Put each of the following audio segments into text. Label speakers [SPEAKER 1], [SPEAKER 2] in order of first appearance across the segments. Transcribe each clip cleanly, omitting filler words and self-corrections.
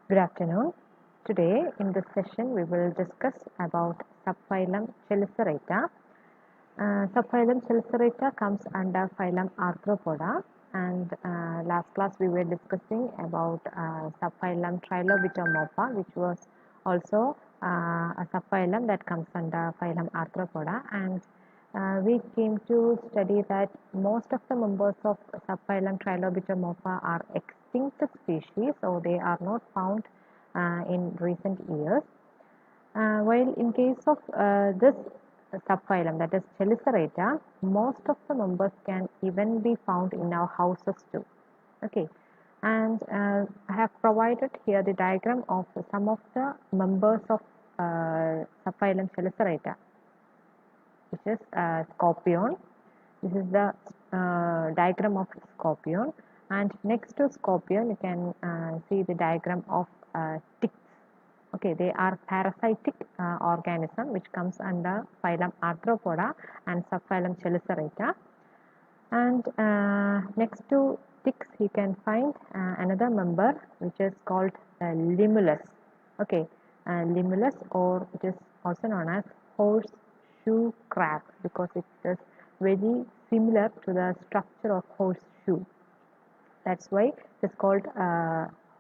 [SPEAKER 1] Good afternoon. Today in this session we will discuss about subphylum Chelicerata. Subphylum Chelicerata comes under phylum Arthropoda, and last class we were discussing about subphylum Trilobitomorpha, which was also a subphylum that comes under phylum Arthropoda, and we came to study that most of the members of subphylum Trilobitomorpha are extinct species, so they are not found in recent years. While in case of this subphylum, that is Chelicerata, most of the members can even be found in our houses too. Okay, and I have provided here the diagram of some of the members of subphylum Chelicerata, which is scorpion. This is the diagram of scorpion, and next to scorpion you can see the diagram of ticks. Okay, they are parasitic organism which comes under phylum Arthropoda and subphylum Chelicerata. And next to ticks you can find another member which is called Limulus. Okay, Limulus, or it is also known as horseshoe crab, because it is very similar to the structure of horseshoe. That's why it is called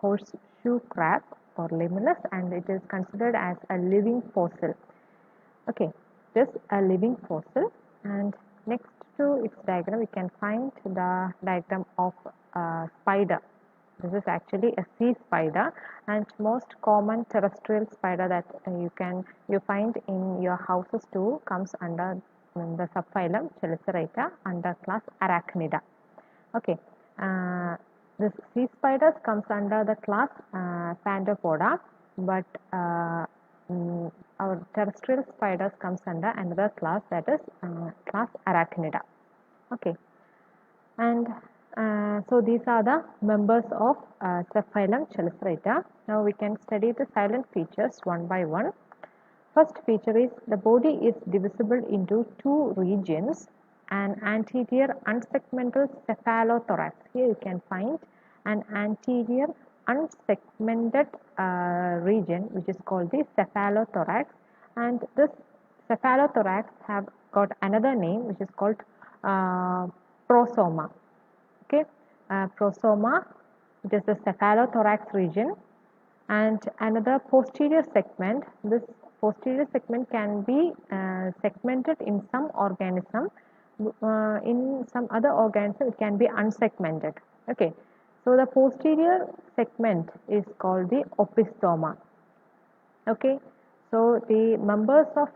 [SPEAKER 1] horseshoe crab or Limulus, and it is considered as a living fossil. Okay, this a living fossil, and next to its diagram we can find the diagram of spider. This is actually a sea spider, and most common terrestrial spider that you find in your houses too comes under the subphylum Chelicerata under class Arachnida. Okay, this sea spiders comes under the class Panthopoda, but our terrestrial spiders comes under another class, that is class Arachnida. Okay, and so these are the members of subphylum Chelicerata. Now we can study the silent features one by one. First feature is the body is divisible into two regions: an anterior unsegmental cephalothorax. Here you can find an anterior unsegmented region which is called the cephalothorax, and this cephalothorax have got another name which is called prosoma. Okay, prosoma, it is the cephalothorax region, and another posterior segment. This posterior segment can be segmented in some organism. In some other organism it can be unsegmented. Okay, so the posterior segment is called the opistoma. Okay, so the members of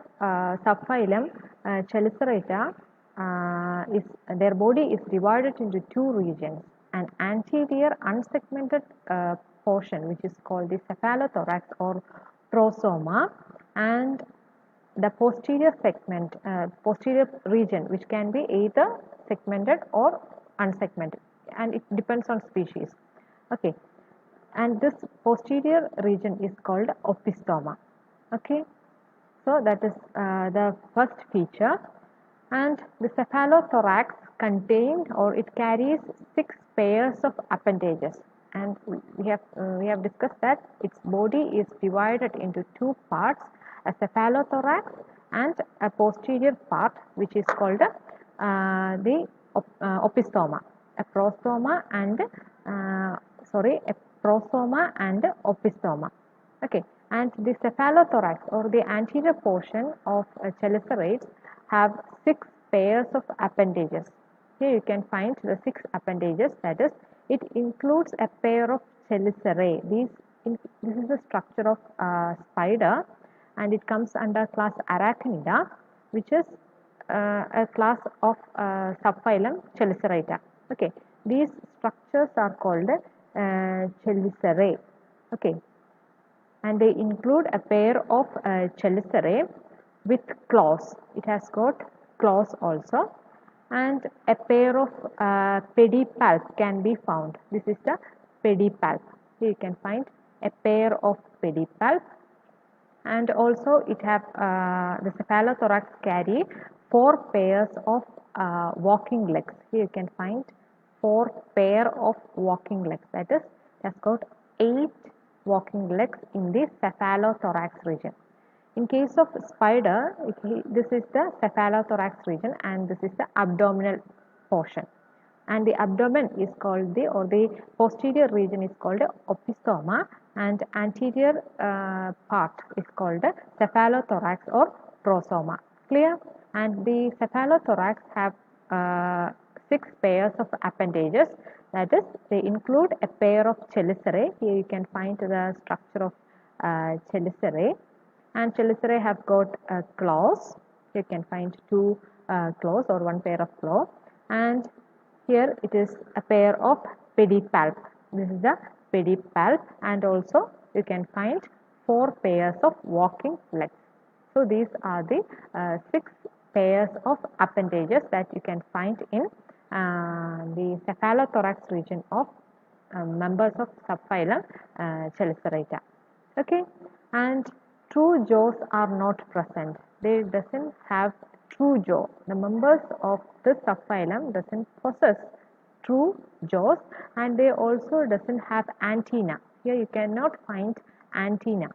[SPEAKER 1] subphylum Chelicerata is their body is divided into two regions: an anterior unsegmented portion which is called the cephalothorax or prosoma, and the posterior segment, posterior region, which can be either segmented or unsegmented, and it depends on species. Okay, and this posterior region is called opistoma. Okay, so that is the first feature. And the cephalothorax contains, or it carries, 6 pairs of appendages, and we have discussed that its body is divided into two parts: a cephalothorax and a posterior part which is called the opistoma, a prosoma and a prosoma and opistoma. Okay, and the cephalothorax or the anterior portion of chelicerates have 6 pairs of appendages. Here you can find the 6 appendages, that is, it includes a pair of chelicerae. This is the structure of spider, and it comes under class Arachnida, which is a class of subphylum Chelicerata. Okay, these structures are called chelicerae. Okay, and they include a pair of chelicerae with claws. It has got claws also, and a pair of pedipalp can be found. This is the pedipalp. Here you can find a pair of pedipalp, and also it have the cephalothorax carry 4 pairs of walking legs. Here you can find 4 pair of walking legs. That is, it has got 8 walking legs in the cephalothorax region. In case of spider, this is the cephalothorax region and this is the abdominal portion. And the abdomen is called the posterior region is called opistoma, and anterior part is called the cephalothorax or prosoma. Clear? And the cephalothorax have 6 pairs of appendages. That is, they include a pair of chelicerae. Here you can find the structure of chelicerae. And chelicerae have got claws. You can find 2 claws or 1 pair of claw. And here it is a pair of pedipalp. This is the pedipalp, and also you can find 4 pairs of walking legs. So these are the 6 pairs of appendages that you can find in the cephalothorax region of members of subphylum Chelicerata. Okay, and true jaws are not present. They doesn't have true jaw. The members of this subphylum doesn't possess true jaws, and they also doesn't have antenna. Here you cannot find antenna.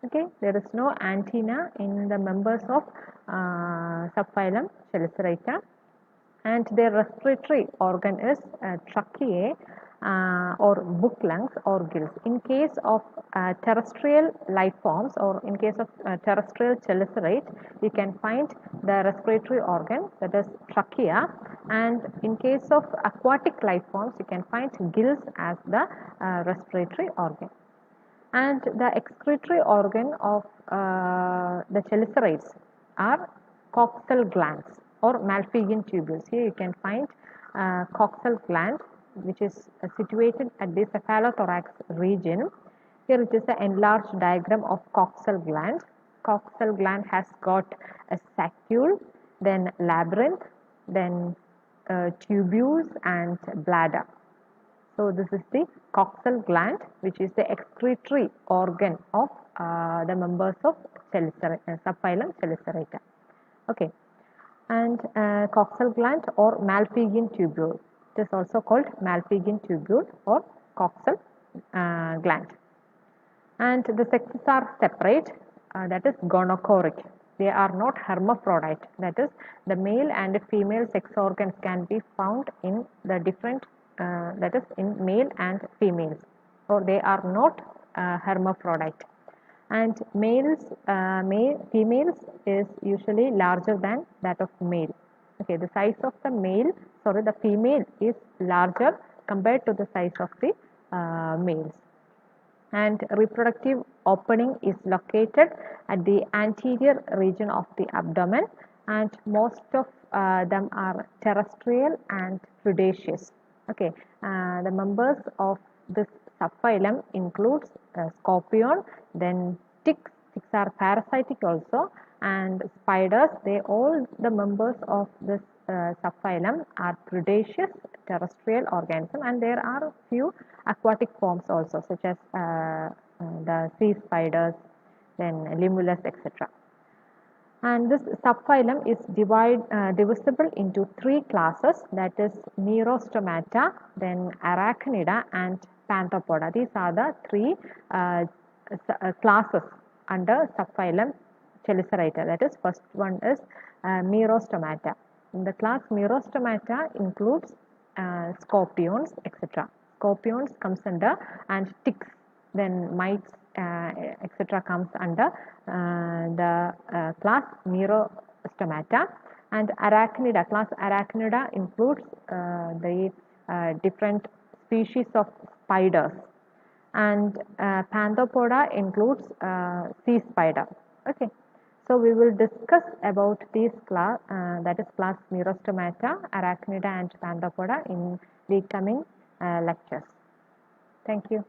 [SPEAKER 1] Okay, there is no antenna in the members of subphylum Chelicerata, and their respiratory organ is tracheae or book lungs or gills. In case of terrestrial life forms, or in case of terrestrial chelicerate, you can find the respiratory organ, that is trachea, and in case of aquatic life forms, you can find gills as the respiratory organ. And the excretory organ of the chelicerates are coxal glands or Malpighian tubules. Here you can find coxal gland, which is situated at the cephalothorax region. Here it is the enlarged diagram of coxal gland. Coxal gland has got a saccule, then labyrinth, then tubules and bladder. So this is the coxal gland, which is the excretory organ of the members of subphylum Chelicerata. Okay, and coxal gland or Malpighian tubule. It is also called Malpighian tubule or coxal gland. And the sexes are separate, that is gonochoric. They are not hermaphrodite, that is, the male and female sex organs can be found in the different, that is, in male and females, or they are not hermaphrodite. And females is usually larger than that of male. Okay, the size of the female is larger compared to the size of the males. And reproductive opening is located at the anterior region of the abdomen, and most of them are terrestrial and predaceous. Okay, the members of this subphylum includes scorpion, then ticks. Ticks are parasitic also, and spiders. The members of this subphylum are predaceous terrestrial organism, and there are few aquatic forms also, such as the sea spiders, then limulus, etc. And this subphylum is divisible into 3 classes, that is Merostomata, then Arachnida and Panthopoda. These are the 3 classes under subphylum Chelicerata. That is, first one is Merostomata. The class Merostomata includes scorpions, etc. Scorpions comes under, and ticks, then mites, etc. comes under the class Merostomata. And Arachnida, class Arachnida includes the different species of spiders, and Panthopoda includes sea spider. Okay, so we will discuss about these class, that is class Merostomata, Arachnida and Panthopoda in the coming lectures. Thank you.